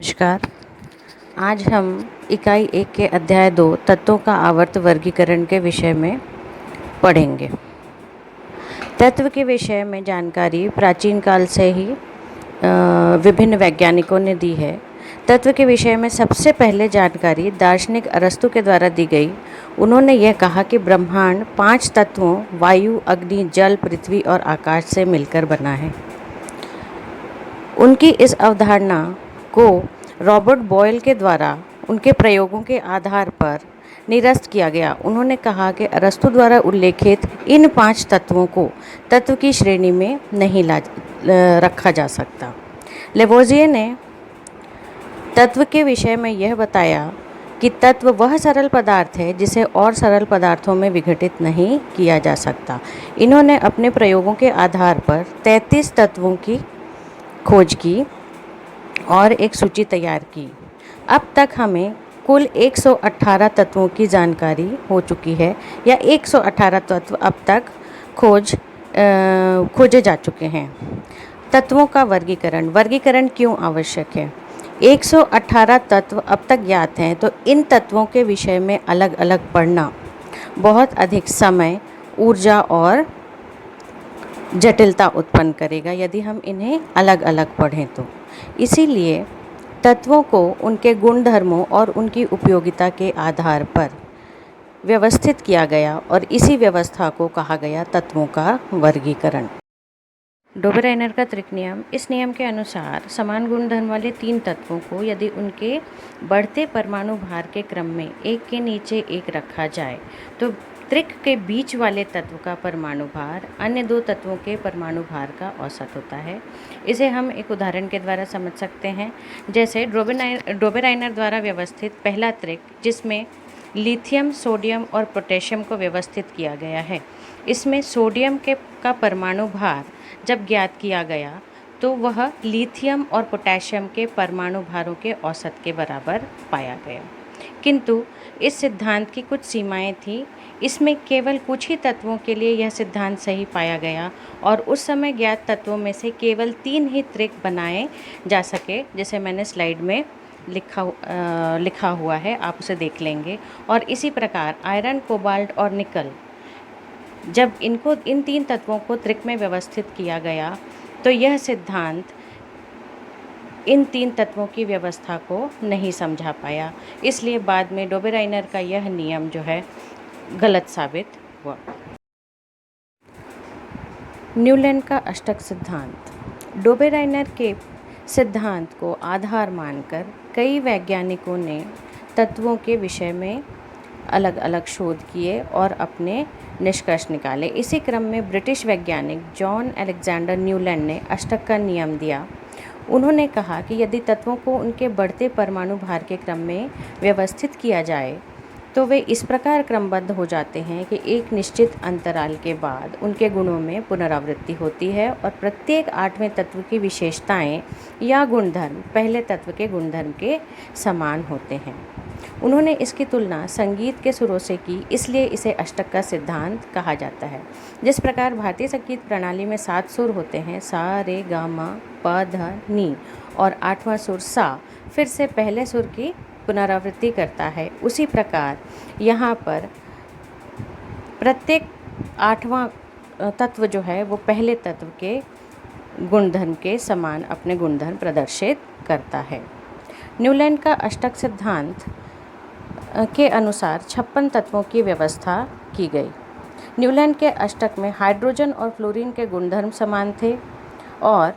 नमस्कार। आज हम इकाई 1 के अध्याय 2 तत्वों का आवर्त वर्गीकरण के विषय में पढ़ेंगे। तत्व के विषय में जानकारी प्राचीन काल से ही विभिन्न वैज्ञानिकों ने दी है। तत्व के विषय में सबसे पहले जानकारी दार्शनिक अरस्तु के द्वारा दी गई। उन्होंने यह कहा कि ब्रह्मांड 5 तत्वों वायु, अग्नि, जल, पृथ्वी और आकाश से मिलकर बना है। उनकी इस अवधारणा को रॉबर्ट बॉयल के द्वारा उनके प्रयोगों के आधार पर निरस्त किया गया। उन्होंने कहा कि अरस्तु द्वारा उल्लेखित इन 5 तत्वों को तत्व की श्रेणी में नहीं रखा जा सकता। लेवोजिए ने तत्व के विषय में यह बताया कि तत्व वह सरल पदार्थ है जिसे और सरल पदार्थों में विघटित नहीं किया जा सकता। इन्होंने अपने प्रयोगों के आधार पर 33 तत्वों की खोज की और एक सूची तैयार की। अब तक हमें कुल 118 तत्वों की जानकारी हो चुकी है, या 118 तत्व अब तक खोजे जा चुके हैं। तत्वों का वर्गीकरण क्यों आवश्यक है? 118 तत्व अब तक ज्ञात हैं, तो इन तत्वों के विषय में अलग अलग पढ़ना बहुत अधिक समय, ऊर्जा और जटिलता उत्पन्न करेगा यदि हम इन्हें अलग अलग पढ़ें तो। इसीलिए तत्वों को उनके गुणधर्मों और उनकी उपयोगिता के आधार पर व्यवस्थित किया गया और इसी व्यवस्था को कहा गया तत्वों का वर्गीकरण। डोबेराइनर का त्रिक नियम। इस नियम के अनुसार समान गुणधर्म वाले 3 तत्वों को यदि उनके बढ़ते परमाणु भार के क्रम में एक के नीचे एक रखा जाए तो त्रिक के बीच वाले तत्व का परमाणु भार अन्य 2 तत्वों के परमाणु भार का औसत होता है। इसे हम एक उदाहरण के द्वारा समझ सकते हैं। जैसे डोबेराइनर द्वारा व्यवस्थित पहला त्रिक, जिसमें लिथियम, सोडियम और पोटेशियम को व्यवस्थित किया गया है। इसमें सोडियम का परमाणु भार जब ज्ञात किया गया तो वह लिथियम और पोटेशियम के परमाणु भारों के औसत के बराबर पाया गया। किंतु इस सिद्धांत की कुछ सीमाएं थीं। इसमें केवल कुछ ही तत्वों के लिए यह सिद्धांत सही पाया गया और उस समय ज्ञात तत्वों में से केवल 3 ही त्रिक बनाए जा सके, जैसे मैंने स्लाइड में लिखा हुआ है, आप उसे देख लेंगे। और इसी प्रकार आयरन, कोबाल्ट और निकल, जब इन 3 तत्वों को त्रिक में व्यवस्थित किया गया तो यह सिद्धांत इन 3 तत्वों की व्यवस्था को नहीं समझा पाया। इसलिए बाद में डोबेराइनर का यह नियम जो है गलत साबित हुआ। न्यूलैंड का अष्टक सिद्धांत। डोबेराइनर के सिद्धांत को आधार मानकर कई वैज्ञानिकों ने तत्वों के विषय में अलग अलग शोध किए और अपने निष्कर्ष निकाले। इसी क्रम में ब्रिटिश वैज्ञानिक जॉन अलेक्जेंडर न्यूलैंड ने अष्टक का नियम दिया। उन्होंने कहा कि यदि तत्वों को उनके बढ़ते परमाणु भार के क्रम में व्यवस्थित किया जाए तो वे इस प्रकार क्रमबद्ध हो जाते हैं कि एक निश्चित अंतराल के बाद उनके गुणों में पुनरावृत्ति होती है और प्रत्येक 8वें तत्व की विशेषताएं या गुणधर्म पहले तत्व के गुणधर्म के समान होते हैं। उन्होंने इसकी तुलना संगीत के सुरों से की, इसलिए इसे अष्टक का सिद्धांत कहा जाता है। जिस प्रकार भारतीय संगीत प्रणाली में 7 सुर होते हैं, सा, रे, गा, मा, प, ध, नी, और 8वां सुर सा फिर से पहले सुर की पुनरावृत्ति करता है, उसी प्रकार यहाँ पर प्रत्येक 8वां तत्व जो है वो पहले तत्व के गुणधर्म के समान अपने गुणधर्म प्रदर्शित करता है। न्यूलैंड का अष्टक सिद्धांत के अनुसार 56 तत्वों की व्यवस्था की गई। न्यूलैंड के अष्टक में हाइड्रोजन और फ्लोरीन के गुणधर्म समान थे और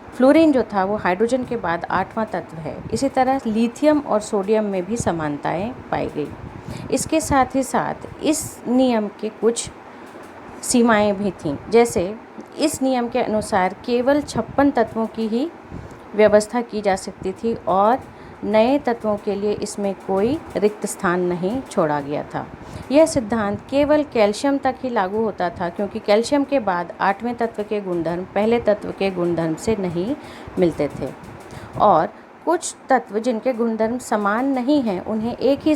फ्लोरीन जो था वो हाइड्रोजन के बाद 8वां तत्व है। इसी तरह लिथियम और सोडियम में भी समानताएं पाई गई। इसके साथ ही साथ इस नियम के कुछ सीमाएं भी थीं। जैसे इस नियम के अनुसार केवल 56 तत्वों की ही व्यवस्था की जा सकती थी और नए तत्वों के लिए इसमें कोई रिक्त स्थान नहीं छोड़ा गया था। यह सिद्धांत केवल कैल्शियम तक ही लागू होता था, क्योंकि कैल्शियम के बाद 8वें तत्व के गुणधर्म पहले तत्व के गुणधर्म से नहीं मिलते थे और कुछ तत्व जिनके गुणधर्म समान नहीं हैं उन्हें एक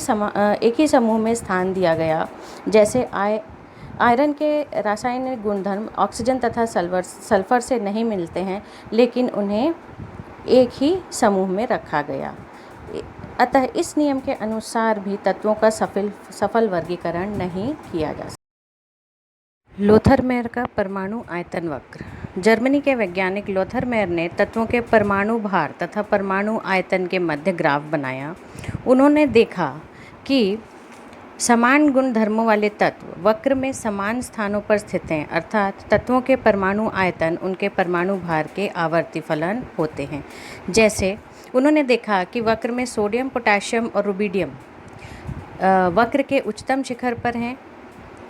ही समूह में स्थान दिया गया। जैसे आयरन के रासायनिक गुणधर्म ऑक्सीजन तथा सल्फर से नहीं मिलते हैं, लेकिन उन्हें एक ही समूह में रखा गया। अतः इस नियम के अनुसार भी तत्वों का सफल वर्गीकरण नहीं किया जा सकता। लोथरमेयर का परमाणु आयतन वक्र। जर्मनी के वैज्ञानिक लोथरमेयर ने तत्वों के परमाणु भार तथा परमाणु आयतन के मध्य ग्राफ बनाया। उन्होंने देखा कि समान गुण धर्मों वाले तत्व वक्र में समान स्थानों पर स्थित हैं, अर्थात तत्वों के परमाणु आयतन उनके परमाणु भार के आवर्ती फलन होते हैं। जैसे उन्होंने देखा कि वक्र में सोडियम, पोटेशियम और रुबिडियम वक्र के उच्चतम शिखर पर हैं।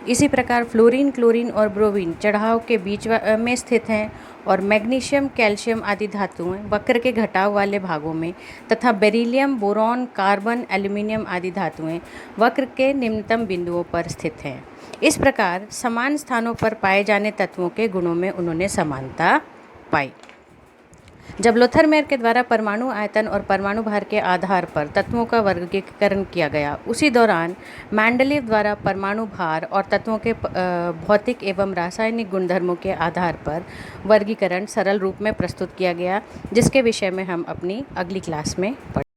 इसी प्रकार फ्लोरीन, क्लोरीन और ब्रोमीन चढ़ाव के बीच में स्थित हैं और मैग्नीशियम, कैल्शियम आदि धातुएं वक्र के घटाव वाले भागों में तथा बेरिलियम, बोरॉन, कार्बन, एल्यूमिनियम आदि धातुएं वक्र के निम्नतम बिंदुओं पर स्थित हैं। इस प्रकार समान स्थानों पर पाए जाने तत्वों के गुणों में उन्होंने समानता पाई। जब लोथरमेयर के द्वारा परमाणु आयतन और परमाणु भार के आधार पर तत्वों का वर्गीकरण किया गया, उसी दौरान मेंडलीव द्वारा परमाणु भार और तत्वों के भौतिक एवं रासायनिक गुणधर्मों के आधार पर वर्गीकरण सरल रूप में प्रस्तुत किया गया, जिसके विषय में हम अपनी अगली क्लास में पढ़ेंगे।